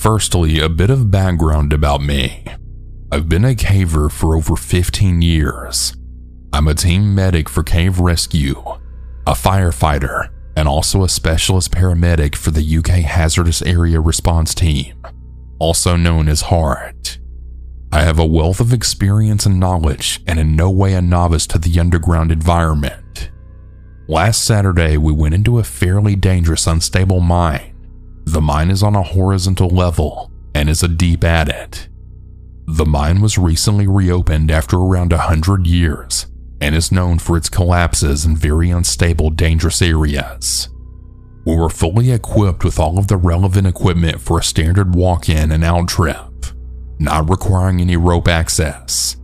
Firstly, a bit of background about me. I've been a caver for over 15 years. I'm a team medic for cave rescue, a firefighter, and also a specialist paramedic for the UK Hazardous Area Response Team, also known as HART. I have a wealth of experience and knowledge, and in no way a novice to the underground environment. Last Saturday, we went into a fairly dangerous, unstable mine. The mine is on a horizontal level and is a deep adit. The mine was recently reopened after around 100 years and is known for its collapses in very unstable, dangerous areas. We were fully equipped with all of the relevant equipment for a standard walk-in and out trip, not requiring any rope access.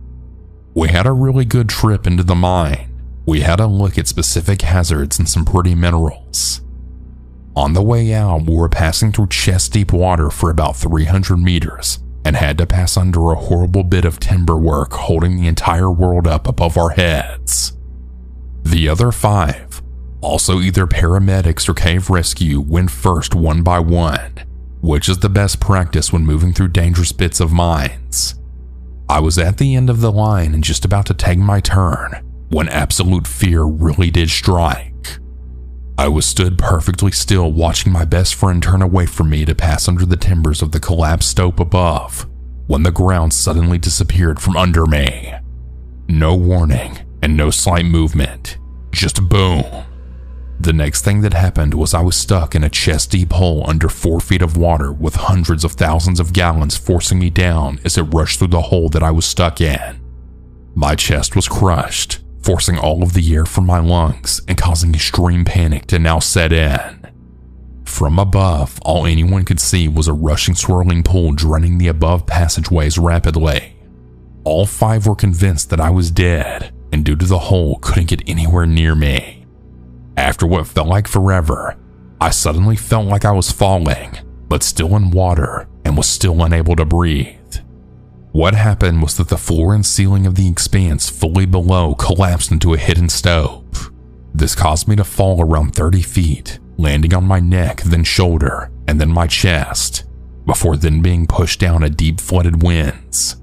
We had a really good trip into the mine. We had a look at specific hazards and some pretty minerals. On the way out, we were passing through chest-deep water for about 300 meters and had to pass under a horrible bit of timber work holding the entire world up above our heads. The other 5, also either paramedics or cave rescue, went first one by one, which is the best practice when moving through dangerous bits of mines. I was at the end of the line and just about to take my turn when absolute fear really did strike. I was stood perfectly still watching my best friend turn away from me to pass under the timbers of the collapsed stope above when the ground suddenly disappeared from under me. No warning and no slight movement, just boom. The next thing that happened was I was stuck in a chest-deep hole under 4 feet of water with hundreds of thousands of gallons forcing me down as it rushed through the hole that I was stuck in. My chest was crushed, forcing all of the air from my lungs and causing extreme panic to now set in. From above, all anyone could see was a rushing, swirling pool draining the above passageways rapidly. All 5 were convinced that I was dead, and due to the hole, couldn't get anywhere near me. After what felt like forever, I suddenly felt like I was falling, but still in water and was still unable to breathe. What happened was that the floor and ceiling of the expanse fully below collapsed into a hidden stope. This caused me to fall around 30 feet, landing on my neck, then shoulder, and then my chest, before then being pushed down a deep flooded winze,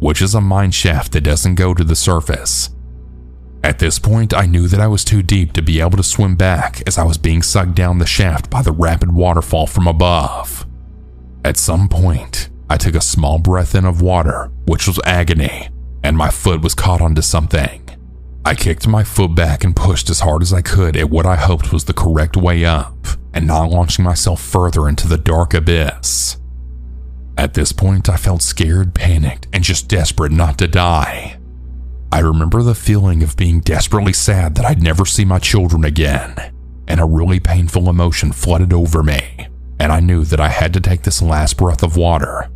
which is a mine shaft that doesn't go to the surface. At this point, I knew that I was too deep to be able to swim back as I was being sucked down the shaft by the rapid waterfall from above. At some point, I took a small breath in of water, which was agony, and my foot was caught onto something. I kicked my foot back and pushed as hard as I could at what I hoped was the correct way up, and not launching myself further into the dark abyss. At this point, I felt scared, panicked, and just desperate not to die. I remember the feeling of being desperately sad that I'd never see my children again, and a really painful emotion flooded over me, and I knew that I had to take this last breath of water.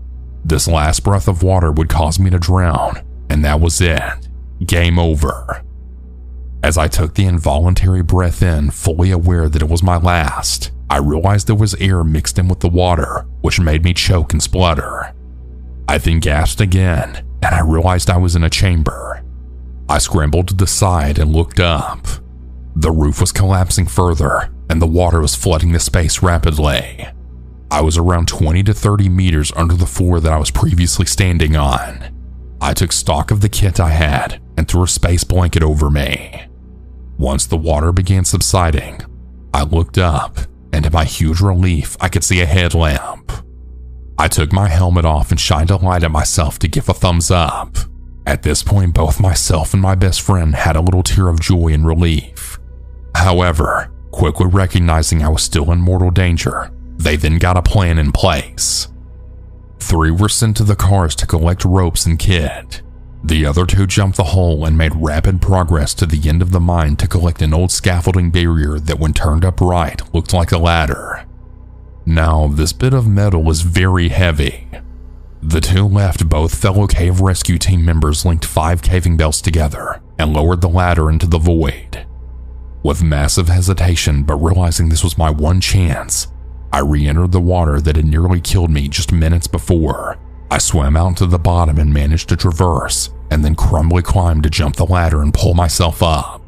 This last breath of water would cause me to drown, and that was it. Game over. As I took the involuntary breath in, fully aware that it was my last, I realized there was air mixed in with the water, which made me choke and splutter. I then gasped again, and I realized I was in a chamber. I scrambled to the side and looked up. The roof was collapsing further, and the water was flooding the space rapidly. I was around 20 to 30 meters under the floor that I was previously standing on. I took stock of the kit I had and threw a space blanket over me. Once the water began subsiding, I looked up, and to my huge relief, I could see a headlamp. I took my helmet off and shined a light at myself to give a thumbs up. At this point, both myself and my best friend had a little tear of joy and relief. However, quickly recognizing I was still in mortal danger, they then got a plan in place. 3 were sent to the cars to collect ropes and kit. The other 2 jumped the hole and made rapid progress to the end of the mine to collect an old scaffolding barrier that, when turned upright, looked like a ladder. Now, this bit of metal is very heavy. The 2 left, both fellow cave rescue team members, linked 5 caving belts together and lowered the ladder into the void. With massive hesitation, but realizing this was my one chance, I re-entered the water that had nearly killed me just minutes before. I swam out to the bottom and managed to traverse, and then crumbly climbed to jump the ladder and pull myself up.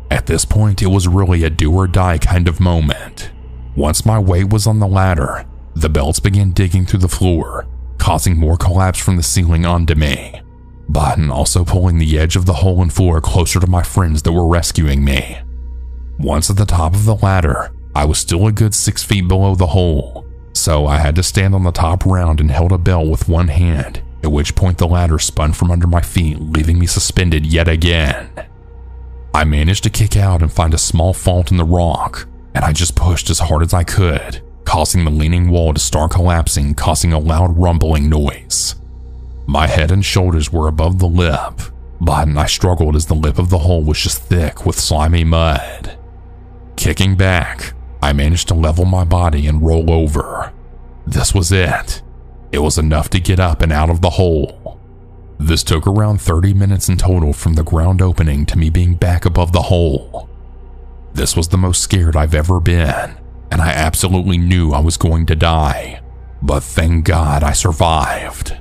At this point, it was really a do or die kind of moment. Once my weight was on the ladder, The belts began digging through the floor, causing more collapse from the ceiling onto me, but also pulling the edge of the hole and floor closer to my friends that were rescuing me. Once at the top of the ladder, I was still a good 6 feet below the hole, so I had to stand on the top round and held a belt with one hand, at which point the ladder spun from under my feet, leaving me suspended yet again. I managed to kick out and find a small fault in the rock, and I just pushed as hard as I could, causing the leaning wall to start collapsing, causing a loud rumbling noise. My head and shoulders were above the lip, but I struggled as the lip of the hole was just thick with slimy mud. Kicking back, I managed to level my body and roll over. This was it. It was enough to get up and out of the hole. This took around 30 minutes in total from the ground opening to me being back above the hole. This was the most scared I've ever been, and I absolutely knew I was going to die, but thank God I survived.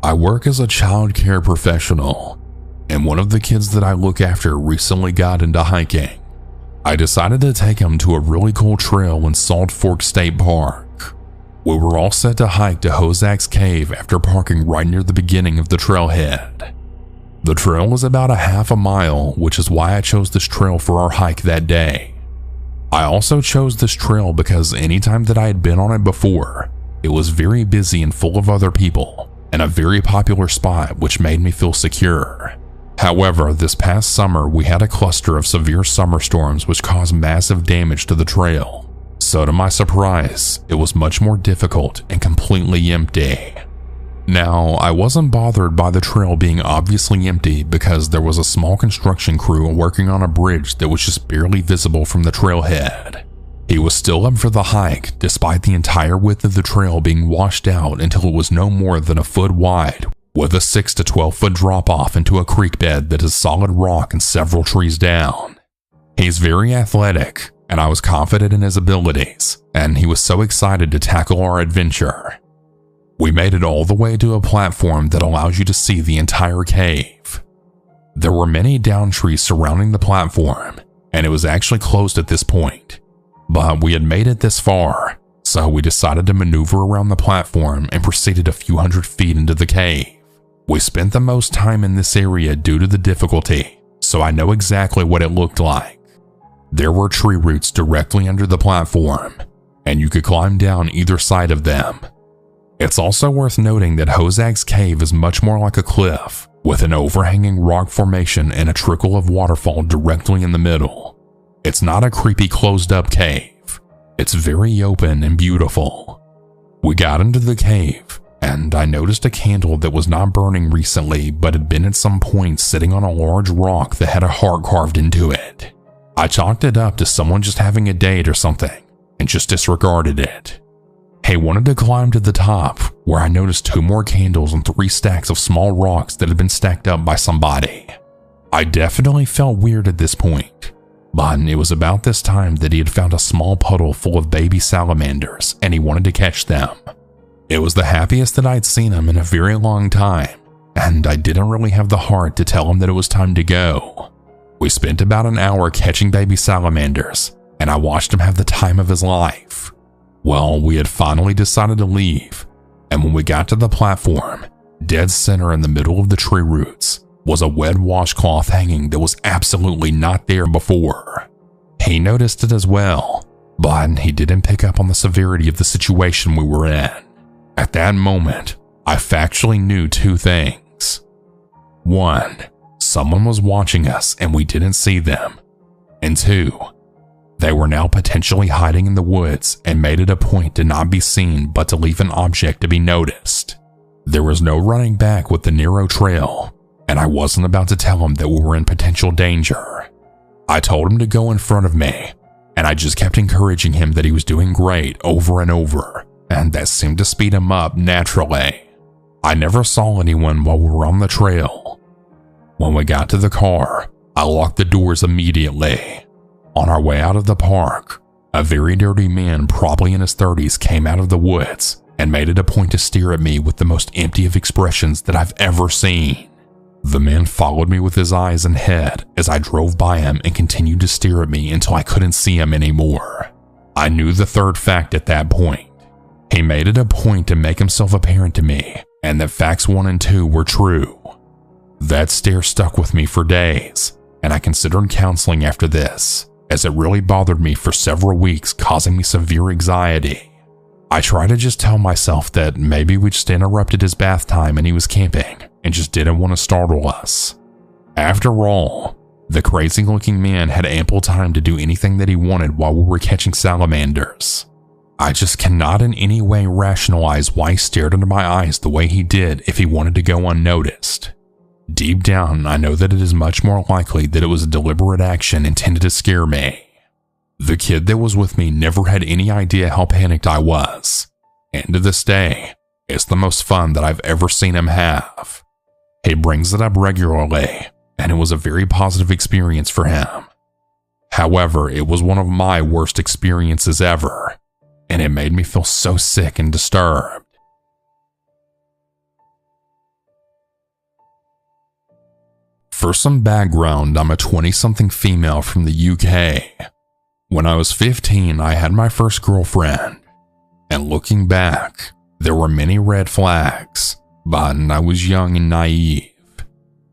I work as a child care professional, and one of the kids that I look after recently got into hiking. I decided to take him to a really cool trail in Salt Fork State Park. We were all set to hike to Hozak's Cave after parking right near the beginning of the trailhead. The trail was about a half a mile, which is why I chose this trail for our hike that day. I also chose this trail because anytime that I had been on it before, it was very busy and full of other people, and a very popular spot which made me feel secure. However, this past summer we had a cluster of severe summer storms which caused massive damage to the trail. So to my surprise, it was much more difficult and completely empty. Now, I wasn't bothered by the trail being obviously empty because there was a small construction crew working on a bridge that was just barely visible from the trailhead. He was still up for the hike despite the entire width of the trail being washed out until it was no more than a foot wide, with a 6 to 12 foot drop off into a creek bed that is solid rock and several trees down. He's very athletic, and I was confident in his abilities, and he was so excited to tackle our adventure. We made it all the way to a platform that allows you to see the entire cave. There were many down trees surrounding the platform, and it was actually closed at this point. But we had made it this far, so we decided to maneuver around the platform and proceeded a few hundred feet into the cave. We spent the most time in this area due to the difficulty, so I know exactly what it looked like. There were tree roots directly under the platform, and you could climb down either side of them. It's also worth noting that Hozak's Cave is much more like a cliff, with an overhanging rock formation and a trickle of waterfall directly in the middle. It's not a creepy closed-up cave. It's very open and beautiful. We got into the cave, and I noticed a candle that was not burning recently but had been at some point sitting on a large rock that had a heart carved into it. I chalked it up to someone just having a date or something, and just disregarded it. He wanted to climb to the top, where I noticed 2 more candles and 3 stacks of small rocks that had been stacked up by somebody. I definitely felt weird at this point, but it was about this time that he had found a small puddle full of baby salamanders and he wanted to catch them. It was the happiest that I'd seen him in a very long time, and I didn't really have the heart to tell him that it was time to go. We spent about an hour catching baby salamanders, and I watched him have the time of his life. Well, we had finally decided to leave, and when we got to the platform, dead center in the middle of the tree roots was a wet washcloth hanging that was absolutely not there before. He noticed it as well, but he didn't pick up on the severity of the situation we were in. At that moment, I factually knew 2 things. 1, someone was watching us and we didn't see them. And 2, they were now potentially hiding in the woods and made it a point to not be seen but to leave an object to be noticed. There was no running back with the narrow trail, and I wasn't about to tell him that we were in potential danger. I told him to go in front of me, and I just kept encouraging him that he was doing great over and over, and that seemed to speed him up naturally. I never saw anyone while we were on the trail. When we got to the car, I locked the doors immediately. On our way out of the park, a very dirty man, probably in his 30s, came out of the woods and made it a point to stare at me with the most empty of expressions that I've ever seen. The man followed me with his eyes and head as I drove by him and continued to stare at me until I couldn't see him anymore. I knew the third fact at that point. He made it a point to make himself apparent to me, and that facts 1 and 2 were true. That stare stuck with me for days, and I considered counseling after this, as it really bothered me for several weeks, causing me severe anxiety. I tried to just tell myself that maybe we just interrupted his bath time and he was camping and just didn't want to startle us. After all, the crazy-looking man had ample time to do anything that he wanted while we were catching salamanders. I just cannot in any way rationalize why he stared into my eyes the way he did if he wanted to go unnoticed. Deep down, I know that it is much more likely that it was a deliberate action intended to scare me. The kid that was with me never had any idea how panicked I was, and to this day, it's the most fun that I've ever seen him have. He brings it up regularly, and it was a very positive experience for him. However, it was one of my worst experiences ever, and it made me feel so sick and disturbed. For some background, I'm a 20-something female from the UK. When I was 15, I had my first girlfriend, and looking back, there were many red flags, but I was young and naive.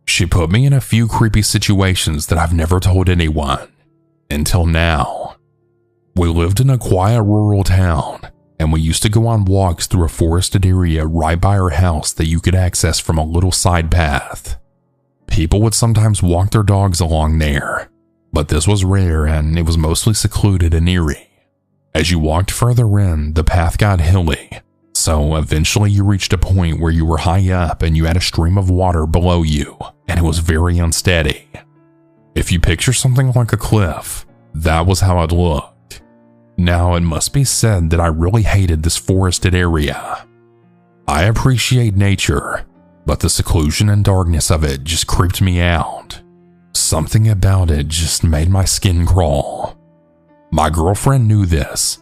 She put me in a few creepy situations that I've never told anyone, until now. We lived in a quiet rural town, and we used to go on walks through a forested area right by our house that you could access from a little side path. People would sometimes walk their dogs along there, but this was rare and it was mostly secluded and eerie. As you walked further in, the path got hilly, so eventually you reached a point where you were high up and you had a stream of water below you, and it was very unsteady. If you picture something like a cliff, that was how it looked. Now, it must be said that I really hated this forested area. I appreciate nature, but the seclusion and darkness of it just creeped me out. Something about it just made my skin crawl. My girlfriend knew this,